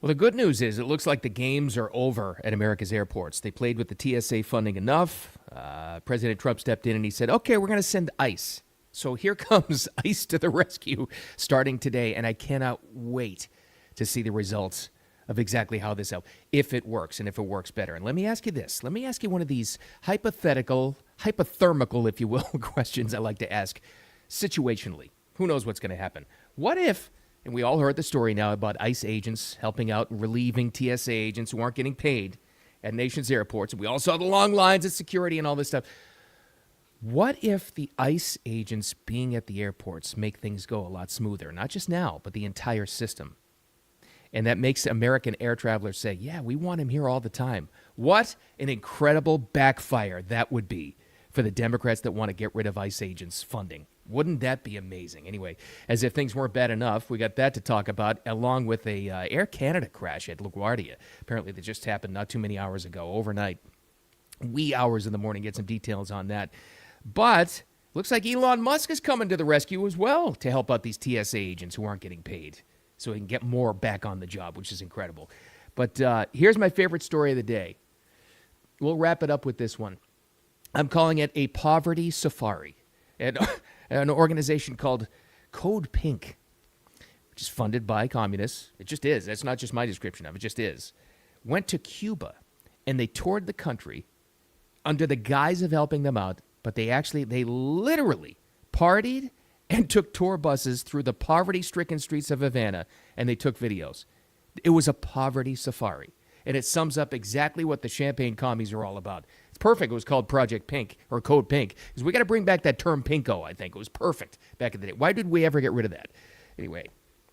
Well, the good news is it looks like the games are over at America's airports. They played with the TSA funding enough. President Trump stepped in and he said, okay, we're going to send ICE. So here comes ICE to the rescue starting today, and I cannot wait to see the results of exactly how this helps, if it works and if it works better. And let me ask you this. Let me ask you one of these hypothetical, hypothermical, if you will, questions I like to ask situationally. Who knows what's going to happen? What if, and we all heard the story now about ICE agents helping out and relieving TSA agents who aren't getting paid at nation's airports, and we all saw the long lines of security and all this stuff. What if the ICE agents being at the airports make things go a lot smoother? Not just now, but the entire system. And that makes American air travelers say, yeah, we want him here all the time. What an incredible backfire that would be for the Democrats that want to get rid of ICE agents' funding. Wouldn't that be amazing? Anyway, as if things weren't bad enough, we got that to talk about, along with a Air Canada crash at LaGuardia. Apparently, that just happened not too many hours ago, overnight. Wee hours in the morning, get some details on that. But looks like Elon Musk is coming to the rescue as well to help out these TSA agents who aren't getting paid, so he can get more back on the job, which is incredible. But here's my favorite story of the day. We'll wrap it up with this one. I'm calling it a poverty safari. And an organization called Code Pink, which is funded by communists. It just is. That's not just my description of it. It just is. Went to Cuba, and they toured the country under the guise of helping them out, but they literally partied and took tour buses through the poverty-stricken streets of Havana, and they took videos. It was a poverty safari, and it sums up exactly what the champagne commies are all about. It's perfect. It was called Project Pink, or Code Pink, because we got to bring back that term Pinko, I think. It was perfect back in the day. Why did we ever get rid of that? Anyway,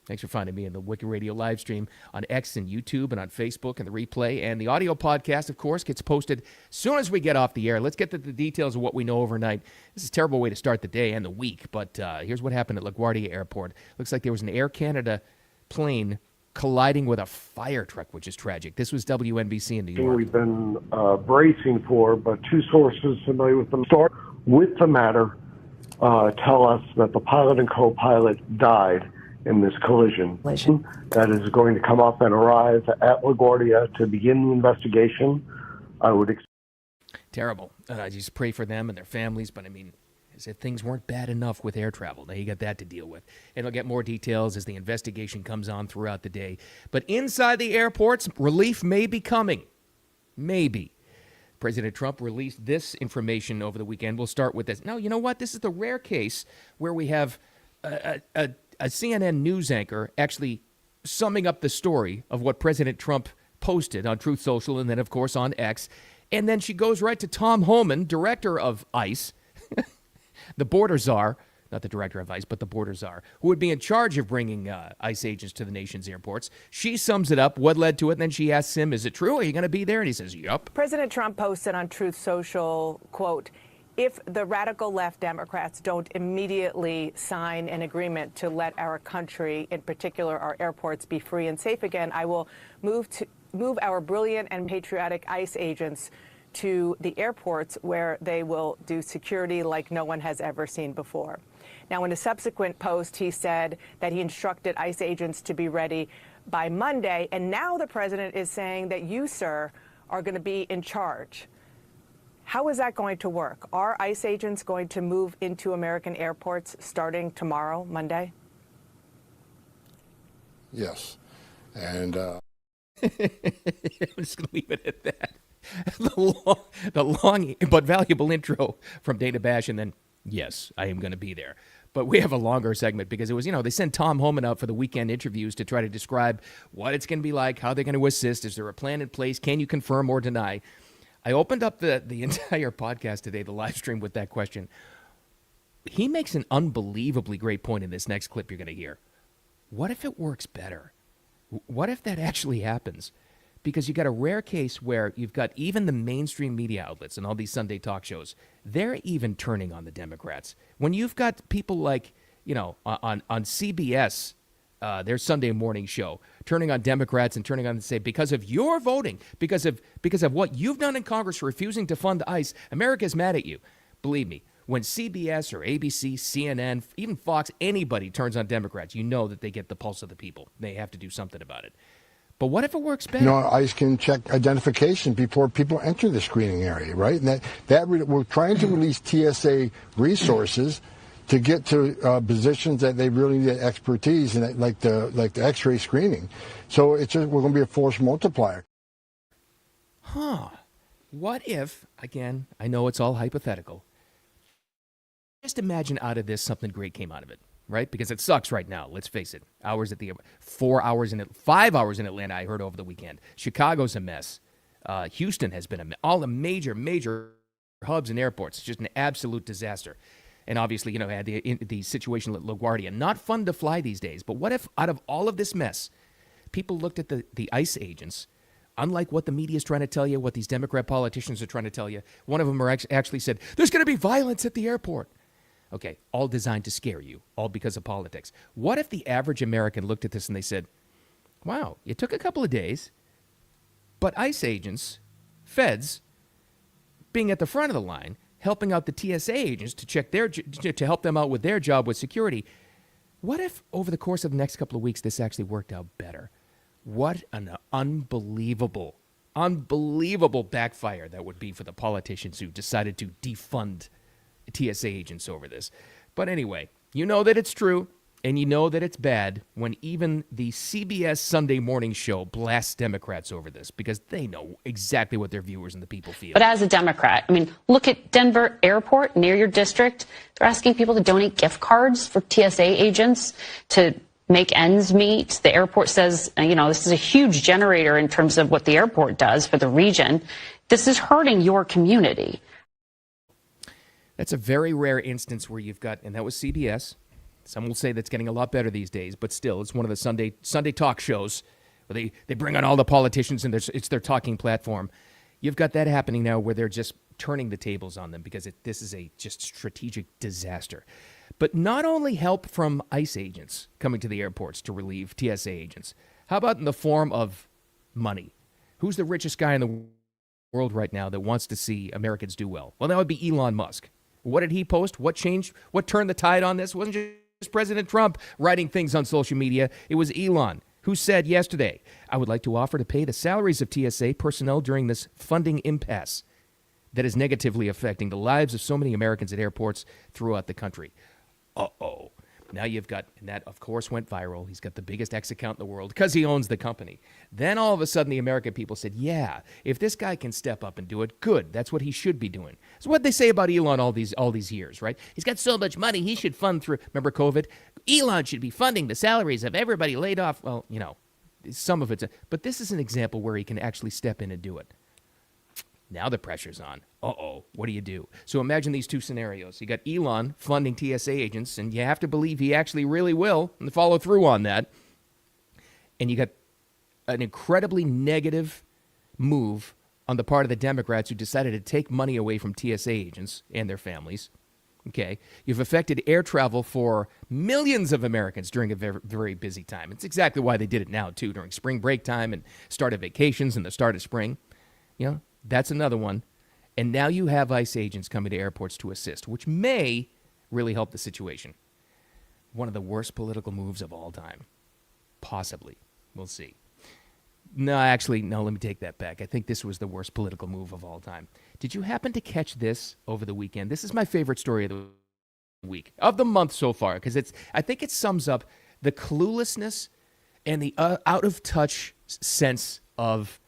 thanks for finding me in the Wicked Radio live stream on X and YouTube and on Facebook and the replay. And the audio podcast, of course, gets posted as soon as we get off the air. Let's get to the details of what we know overnight. This is a terrible way to start the day and the week, but here's what happened at LaGuardia Airport. Looks like there was an Air Canada plane colliding with a fire truck, which is tragic. This was WNBC in New York. We've been bracing for, but two sources familiar with them start with the matter tell us that the pilot and co-pilot died in this collision. That is going to come up and arrive at LaGuardia to begin the investigation. I would Terrible. I just pray for them and their families, but I mean, as if things weren't bad enough with air travel. Now you got that to deal with. And I'll get more details as the investigation comes on throughout the day. But inside the airports, relief may be coming. Maybe. President Trump released this information over the weekend. We'll start with this. Now, you know what? This is the rare case where we have a CNN news anchor actually summing up the story of what President Trump posted on Truth Social and then, of course, on X. And then she goes right to Tom Homan, director of ICE, the border czar, not the director of ICE, but the border czar, who would be in charge of bringing ICE agents to the nation's airports. She sums it up, what led to it, and then she asks him, is it true? Are you going to be there? And he says, yup. President Trump posted on Truth Social, quote, if the radical left Democrats don't immediately sign an agreement to let our country, in particular our airports, be free and safe again, I will move our brilliant and patriotic ICE agents to the airports where they will do security like no one has ever seen before. Now, in a subsequent post, he said that he instructed ICE agents to be ready by Monday. And now the president is saying that you, sir, are going to be in charge. How is that going to work? Are ICE agents going to move into American airports starting tomorrow, Monday? Yes. And I'm just going to leave it at that. The long but valuable intro from Dana Bash, and then, yes, I am going to be there. But we have a longer segment because it was, they sent Tom Homan out for the weekend interviews to try to describe what it's going to be like, how they're going to assist. Is there a plan in place? Can you confirm or deny? I opened up the entire podcast today, the live stream, with that question. He makes an unbelievably great point in this next clip you're going to hear. What if it works better? What if that actually happens? Because you got a rare case where you've got even the mainstream media outlets and all these Sunday talk shows, they're even turning on the Democrats. When you've got people like, on CBS, their Sunday morning show, turning on Democrats and turning on and say, because of your voting, because of what you've done in Congress, refusing to fund ICE, America's mad at you. Believe me, when CBS or ABC, CNN, even Fox, anybody turns on Democrats, you know that they get the pulse of the people. They have to do something about it. But what if it works better? You know, ICE can check identification before people enter the screening area, right? And we're trying to release TSA resources to get to positions that they really need expertise in, like the X-ray screening. So we're going to be a force multiplier. Huh. What if, again, I know it's all hypothetical, just imagine out of this something great came out of it, right? Because it sucks right now, let's face it. 5 hours in Atlanta, I heard over the weekend. Chicago's a mess. Houston has been all the major hubs and airports. It's just an absolute disaster. And obviously, you know, had the situation at LaGuardia. Not fun to fly these days. But what if out of all of this mess, people looked at the ICE agents, unlike what the media is trying to tell you, what these Democrat politicians are trying to tell you. One of them actually said, there's going to be violence at the airport. Okay, all designed to scare you, all because of politics. What if the average American looked at this and they said, wow, it took a couple of days, but ICE agents, feds, being at the front of the line, helping out the TSA agents to check to help them out with their job with security. What if over the course of the next couple of weeks this actually worked out better? What an unbelievable backfire that would be for the politicians who decided to defund TSA agents over this. But anyway, you know that it's true, and you know that it's bad when even the CBS Sunday morning show blasts Democrats over this, because they know exactly what their viewers and the people feel. But as a Democrat, I mean, look at Denver Airport near your district. They're asking people to donate gift cards for TSA agents to make ends meet. The airport says, you know, this is a huge generator in terms of what the airport does for the region. This is hurting your community. That's a very rare instance where you've got, and that was CBS. Some will say that's getting a lot better these days, but still, it's one of the Sunday talk shows where they bring on all the politicians and it's their talking platform. You've got that happening now where they're just turning the tables on them because this is a just strategic disaster. But not only help from ICE agents coming to the airports to relieve TSA agents. How about in the form of money? Who's the richest guy in the world right now that wants to see Americans do well? Well, that would be Elon Musk. What did he post? What changed? What turned the tide on this? It wasn't just President Trump writing things on social media. It was Elon who said yesterday, I would like to offer to pay the salaries of TSA personnel during this funding impasse that is negatively affecting the lives of so many Americans at airports throughout the country. Uh-oh. Now you've got, and that of course went viral. He's got the biggest X account in the world because he owns the company. Then all of a sudden the American people said, yeah, if this guy can step up and do it, good. That's what he should be doing. It's what they say about Elon all these years, right? He's got so much money, he should fund through, remember COVID? Elon should be funding the salaries of everybody laid off. Well, you know, some of it's, but this is an example where he can actually step in and do it. Now the pressure's on. Uh-oh, what do you do? So imagine these two scenarios. You got Elon funding TSA agents, and you have to believe he actually really will and follow through on that. And you got an incredibly negative move on the part of the Democrats who decided to take money away from TSA agents and their families. Okay, you've affected air travel for millions of Americans during a very, very busy time. It's exactly why they did it now, too, during spring break time and start of vacations and the start of spring. You know, that's another one. And now you have ICE agents coming to airports to assist, which may really help the situation. One of the worst political moves of all time. Possibly. We'll see. No, let me take that back. I think this was the worst political move of all time. Did you happen to catch this over the weekend? This is my favorite story of the week, of the month so far, because I think it sums up the cluelessness and the out-of-touch sense of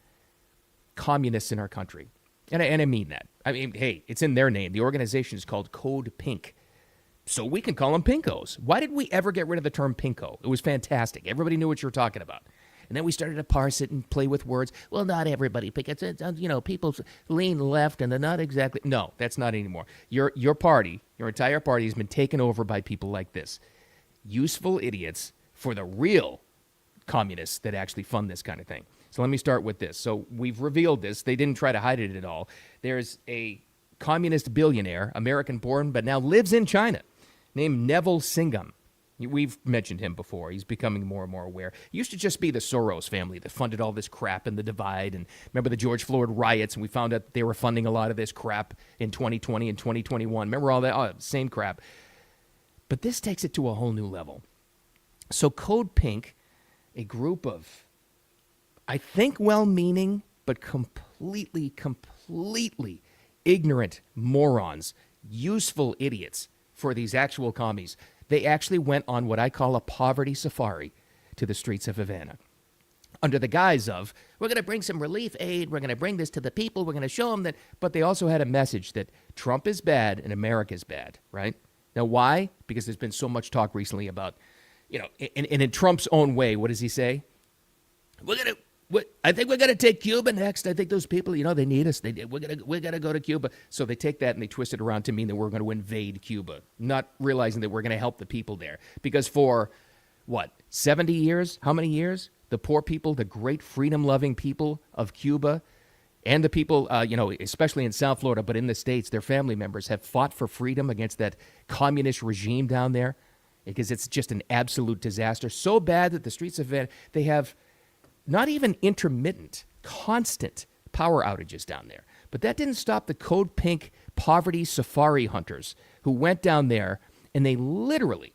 communists in our country. And I mean that. I mean, hey, it's in their name. The organization is called Code Pink. So we can call them Pinkos. Why did we ever get rid of the term Pinko? It was fantastic. Everybody knew what you were talking about. And then we started to parse it and play with words. Well, not everybody. Because, you know, people lean left and they're not exactly. No, that's not anymore. Your party, your entire party has been taken over by people like this. Useful idiots for the real communists that actually fund this kind of thing. So let me start with this. So we've revealed this. They didn't try to hide it at all. There's a communist billionaire, American-born, but now lives in China, named Neville Singham. We've mentioned him before. He's becoming more and more aware. He used to just be the Soros family that funded all this crap in the divide. And remember the George Floyd riots, and we found out they were funding a lot of this crap in 2020 and 2021. Remember all that? Oh, same crap. But this takes it to a whole new level. So Code Pink, a group of, I think well-meaning, but completely ignorant morons, useful idiots for these actual commies. They actually went on what I call a poverty safari to the streets of Havana under the guise of, we're going to bring some relief aid, we're going to bring this to the people, we're going to show them that, but they also had a message that Trump is bad and America's bad, right? Now, why? Because there's been so much talk recently about, and in Trump's own way, what does he say? I think we're gonna take Cuba next. I think those people, they need us. We're gonna go to Cuba. So they take that and they twist it around to mean that we're going to invade Cuba, not realizing that we're going to help the people there. Because for 70 years? How many years? The poor people, the great freedom-loving people of Cuba, and the people, especially in South Florida, but in the States, their family members have fought for freedom against that communist regime down there, because it's just an absolute disaster. So bad that the streets of Havana, they have not even intermittent, constant power outages down there. But that didn't stop the Code Pink poverty safari hunters who went down there and they literally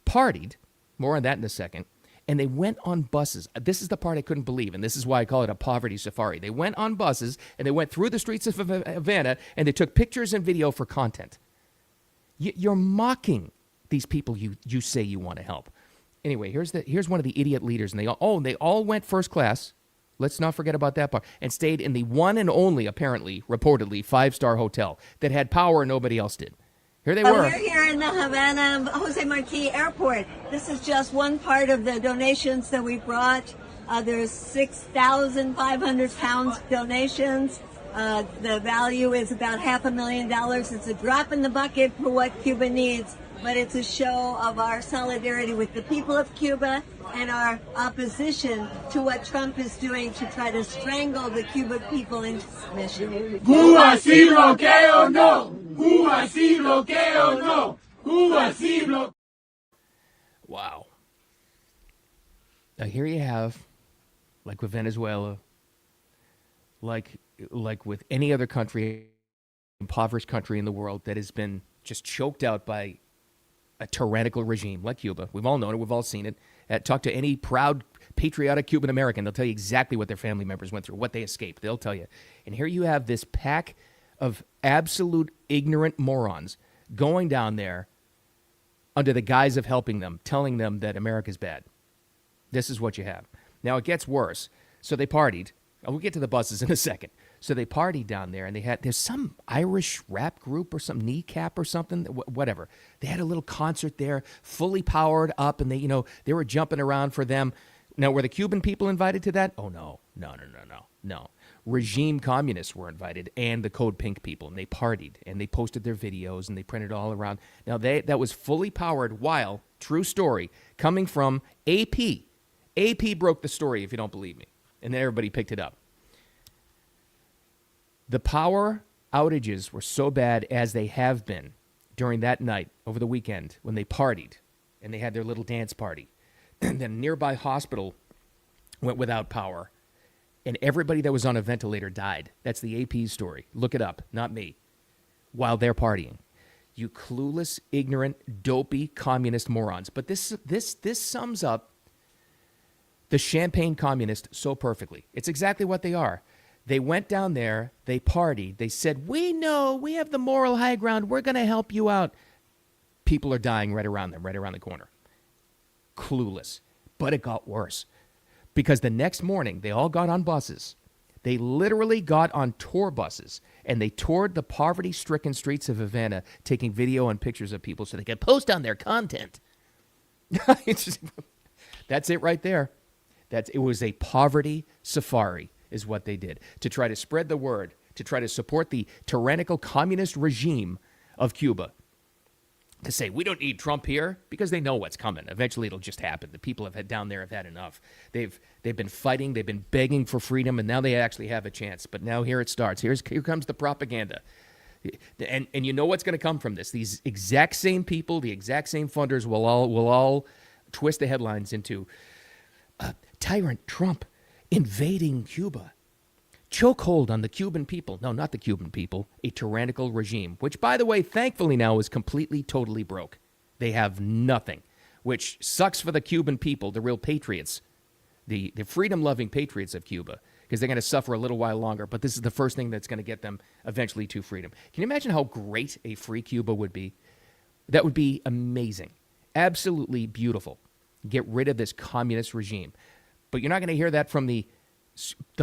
partied, more on that in a second, and they went on buses. This is the part I couldn't believe, and this is why I call it a poverty safari. They went on buses and they went through the streets of Havana and they took pictures and video for content. You're mocking these people you say you want to help. Anyway, here's one of the idiot leaders, and they all went first class. Let's not forget about that part. And stayed in the one and only, apparently, reportedly, 5-star hotel that had power and nobody else did. Here they were. We're here in the Havana Jose Marti Airport. This is just one part of the donations that we brought. There's 6,500 pounds donations. The value is about $500,000. It's a drop in the bucket for what Cuba needs, but it's a show of our solidarity with the people of Cuba and our opposition to what Trump is doing to try to strangle the Cuban people into submission. Cuba sí bloqueo no. Cuba sí bloqueo no. Cuba sí bloqueo. Wow. Now here you have, like with Venezuela, like with any other country, impoverished country in the world that has been just choked out by a tyrannical regime like Cuba. We've all known it. We've all seen it. Talk to any proud, patriotic Cuban American. They'll tell you exactly what their family members went through, what they escaped. They'll tell you. And here you have this pack of absolute ignorant morons going down there under the guise of helping them, telling them that America's bad. This is what you have. Now, it gets worse. So they partied. We'll get to the buses in a second. So they partied down there, and there's some Irish rap group or some Kneecap or something, whatever. They had a little concert there, fully powered up, and they were jumping around for them. Now, were the Cuban people invited to that? Oh, no. Regime communists were invited, and the Code Pink people, and they partied, and they posted their videos, and they printed all around. Now, that was fully powered while, true story, coming from AP. AP broke the story, if you don't believe me, and then everybody picked it up. The power outages were so bad as they have been during that night over the weekend when they partied and they had their little dance party. And then a nearby hospital went without power and everybody that was on a ventilator died. That's the AP story. Look it up, not me. While they're partying. You clueless, ignorant, dopey, communist morons. But this sums up the champagne communist so perfectly. It's exactly what they are. They went down there, they partied, they said, we know, we have the moral high ground, we're going to help you out. People are dying right around them, right around the corner. Clueless. But it got worse. Because the next morning, they all got on buses. They literally got on tour buses, and they toured the poverty-stricken streets of Havana, taking video and pictures of people so they could post on their content. That's it right there. It was a poverty safari. Is what they did to try to spread the word, to try to support the tyrannical communist regime of Cuba. To say, we don't need Trump here, because they know what's coming. Eventually it'll just happen. The people down there have had enough. They've been fighting, they've been begging for freedom, and now they actually have a chance. But now here it starts. Here comes the propaganda. And you know what's going to come from this. These exact same people, the exact same funders will all twist the headlines into tyrant Trump invading Cuba. Chokehold on the Cuban people. No, not the Cuban people. A tyrannical regime, which, by the way, thankfully now is completely, totally broke. They have nothing, which sucks for the Cuban people, the real patriots. the freedom-loving patriots of Cuba, because they're going to suffer a little while longer, but this is the first thing that's going to get them eventually to freedom. Can you imagine how great a free Cuba would be? That would be amazing. Absolutely beautiful. Get rid of this communist regime. But you're not going to hear that from the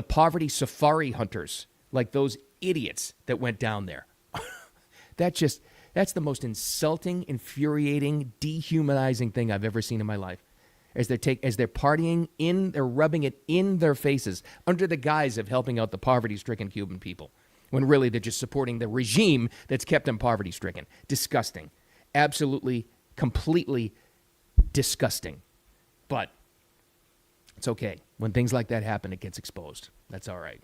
poverty safari hunters, like those idiots that went down there. That's the most insulting, infuriating, dehumanizing thing I've ever seen in my life. As they're partying they're rubbing it in their faces under the guise of helping out the poverty-stricken Cuban people, when really they're just supporting the regime that's kept them poverty-stricken. Disgusting. Absolutely, completely disgusting. But it's okay. When things like that happen, it gets exposed. That's all right.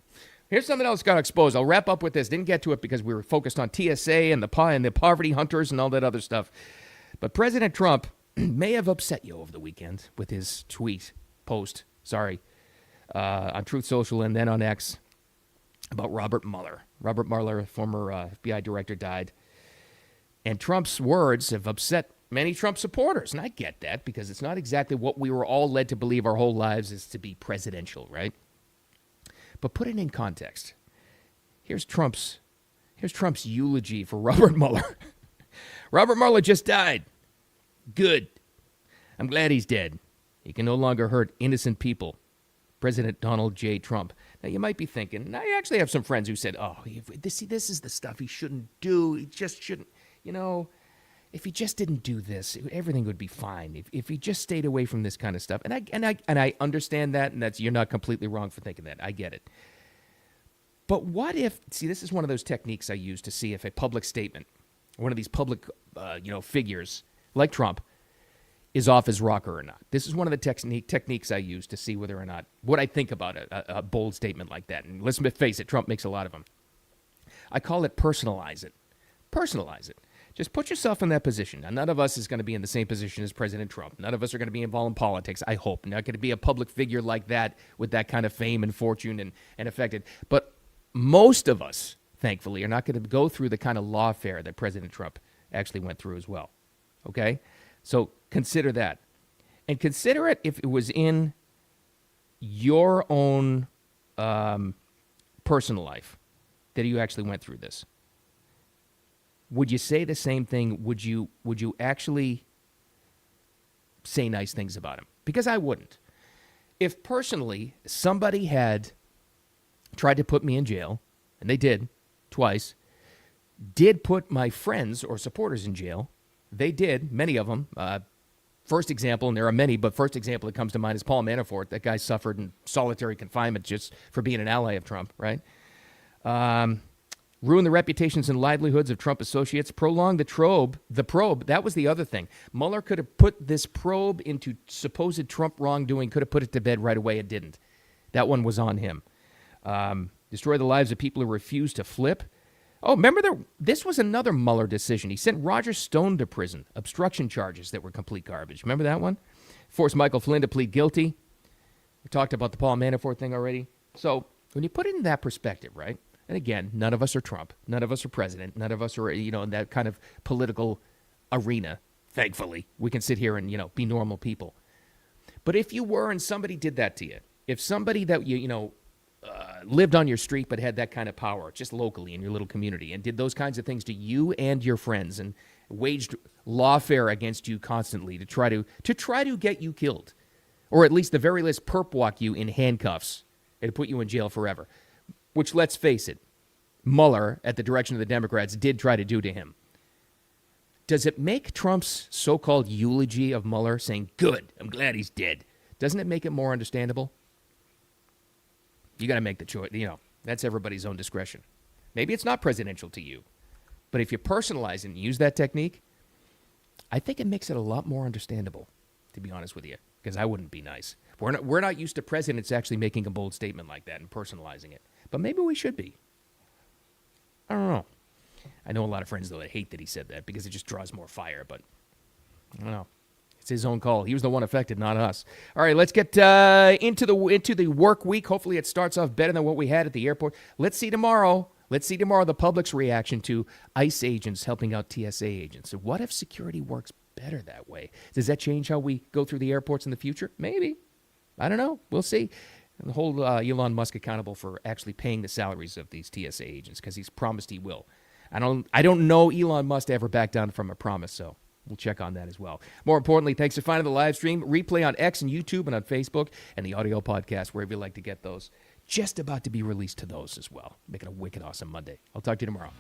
Here's something else got exposed. I'll wrap up with this. Didn't get to it because we were focused on TSA and the poverty hunters and all that other stuff. But President Trump may have upset you over the weekend with his on Truth Social and then on X about Robert Mueller. Robert Mueller, former FBI director, died. And Trump's words have upset many Trump supporters. And I get that because it's not exactly what we were all led to believe our whole lives is to be presidential, right? But put it in context. Here's Trump's eulogy for Robert Mueller. Robert Mueller just died. Good. I'm glad he's dead. He can no longer hurt innocent people. President Donald J. Trump. Now, you might be thinking, and I actually have some friends who said, this is the stuff he shouldn't do. He just shouldn't, if he just didn't do this, everything would be fine. If he just stayed away from this kind of stuff. And I understand that, and you're not completely wrong for thinking that. I get it. But what if, this is one of those techniques I use to see if a public statement, one of these public, figures like Trump, is off his rocker or not. This is one of the techniques I use to see whether or not, what I think about a bold statement like that. And let's face it, Trump makes a lot of them. I call it personalize it. Personalize it. Just put yourself in that position. Now, none of us is going to be in the same position as President Trump. None of us are going to be involved in politics, I hope. Not going to be a public figure like that with that kind of fame and fortune and affected. But most of us, thankfully, are not going to go through the kind of lawfare that President Trump actually went through as well. Okay? So consider that. And consider it if it was in your own personal life that you actually went through this. Would you say the same thing? Would you actually say nice things about him? Because I wouldn't. If personally somebody had tried to put me in jail, and they did twice, did put my friends or supporters in jail, they did, many of them. First example, and there are many, but first example that comes to mind is Paul Manafort. That guy suffered in solitary confinement just for being an ally of Trump, right? Ruin the reputations and livelihoods of Trump associates, prolong the probe. That was the other thing. Mueller could have put this probe into supposed Trump wrongdoing, could have put it to bed right away. It didn't. That one was on him. Destroy the lives of people who refuse to flip. Oh, remember this was another Mueller decision. He sent Roger Stone to prison. Obstruction charges that were complete garbage. Remember that one? Forced Michael Flynn to plead guilty. We talked about the Paul Manafort thing already. So when you put it in that perspective, right? And again, none of us are Trump. None of us are president. None of us are, in that kind of political arena. Thankfully, we can sit here and, be normal people. But if you were and somebody did that to you, if somebody that lived on your street but had that kind of power just locally in your little community and did those kinds of things to you and your friends and waged lawfare against you constantly to try to get you killed, or at least the very least perp walk you in handcuffs and put you in jail forever, which, let's face it, Mueller, at the direction of the Democrats, did try to do to him. Does it make Trump's so-called eulogy of Mueller saying, good, I'm glad he's dead, doesn't it make it more understandable? You got to make the choice. That's everybody's own discretion. Maybe it's not presidential to you, but if you personalize it and use that technique, I think it makes it a lot more understandable, to be honest with you, because I wouldn't be nice. We're not used to presidents actually making a bold statement like that and personalizing it, but maybe we should be. I don't know. I know a lot of friends, though, that hate that he said that because it just draws more fire, but I don't know. It's his own call. He was the one affected, not us. All right, let's get into the work week. Hopefully it starts off better than what we had at the airport. Let's see tomorrow the public's reaction to ICE agents helping out TSA agents. So what if security works better that way? Does that change how we go through the airports in the future? Maybe. I don't know. We'll see. And hold Elon Musk accountable for actually paying the salaries of these TSA agents because he's promised he will. I don't know Elon Musk to ever back down from a promise, so we'll check on that as well. More importantly, thanks for finding the live stream. Replay on X and YouTube and on Facebook and the audio podcast, wherever you like to get those. Just about to be released to those as well. Make it a wicked awesome Monday. I'll talk to you tomorrow.